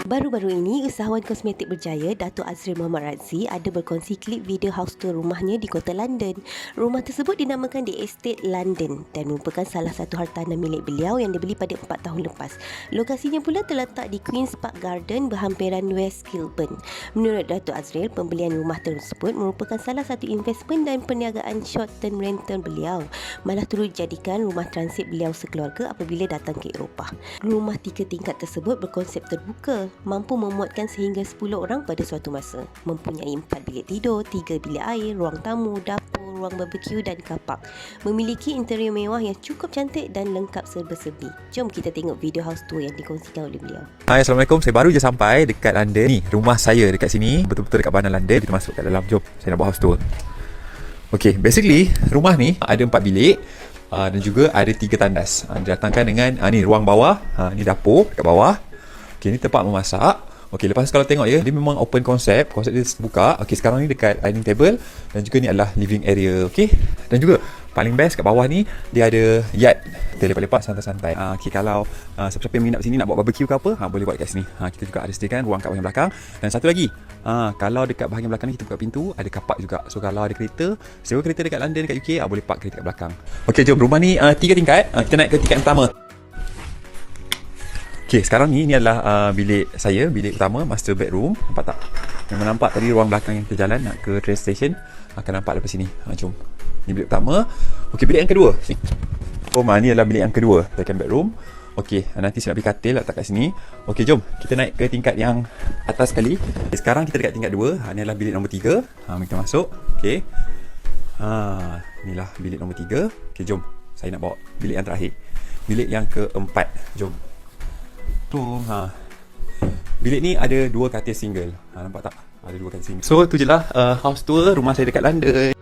Baru-baru ini, usahawan kosmetik berjaya Dato' Azril Muhammad Razzie ada berkongsi klip video house tour rumahnya di kota London. Rumah tersebut dinamakan The Estate London dan merupakan salah satu hartanah milik beliau yang dibeli pada 4 tahun lepas. Lokasinya pula terletak di Queen's Park Garden berhampiran West Kilburn. Menurut Dato' Azril, pembelian rumah tersebut merupakan salah satu investmen dan perniagaan short term rental beliau. Malah turut jadikan rumah transit beliau sekeluarga apabila datang ke Eropah. Rumah 3 tingkat tersebut berkonsep terbuka, mampu memuatkan sehingga 10 orang pada suatu masa. Mempunyai 4 bilik tidur, 3 bilik air, ruang tamu, dapur, ruang barbecue dan kapak. Memiliki interior mewah yang cukup cantik dan lengkap serba-serbi. Jom kita tengok video house tour yang dikongsikan oleh beliau. Hai, Assalamualaikum. Saya baru je sampai dekat London. Ni, rumah saya dekat sini. Betul-betul dekat bandar London. Kita masuk kat dalam. Jom, saya nak buat house tour. Okay, basically, rumah ni ada 4 bilik. Dan juga ada 3 tandas. Didatangkan dengan ni ruang bawah. Ni dapur dekat bawah. Okay, ni tempat memasak. Okay, lepas kalau tengok ya, dia memang open konsep dia buka. Okay, sekarang ni dekat dining table. Dan juga ni adalah living area. Okay, dan juga paling best kat bawah ni, dia ada yard. Kita lepak-lepak santai-santai. Okay, kalau siapa-siapa yang minat sini nak buat barbecue ke apa, boleh buat kat sini. Kita juga ada sediakan ruang kat bahagian belakang. Dan satu lagi, kalau dekat bahagian belakang ni kita buka pintu, ada kapak juga. So kalau ada kereta, sewa kereta dekat London, dekat UK, boleh park kereta kat belakang. Okay, jom. Rumah ni 3 tingkat. Kita naik ke tingkat pertama. Okay, sekarang ni adalah bilik saya, bilik utama, master bedroom. Nampak tak? Memang nampak tadi ruang belakang yang kita jalan nak ke train station. Akan nampak daripada sini. Jom. Ni bilik utama. Okay, bilik yang kedua. Ni adalah bilik yang kedua, second bedroom. Okay, nanti saya nak beri katil letak kat sini. Okay, jom. Kita naik ke tingkat yang atas sekali. Okay, sekarang kita dekat tingkat 2. Ni adalah bilik nombor 3. Kita masuk. Okay. Inilah bilik nombor 3. Okay, jom. Saya nak bawa bilik yang terakhir. Bilik yang keempat. Jom. Bilik ni ada 2 katil single. Nampak tak? Ada 2 katil single. So tu je lah house tour rumah saya dekat London.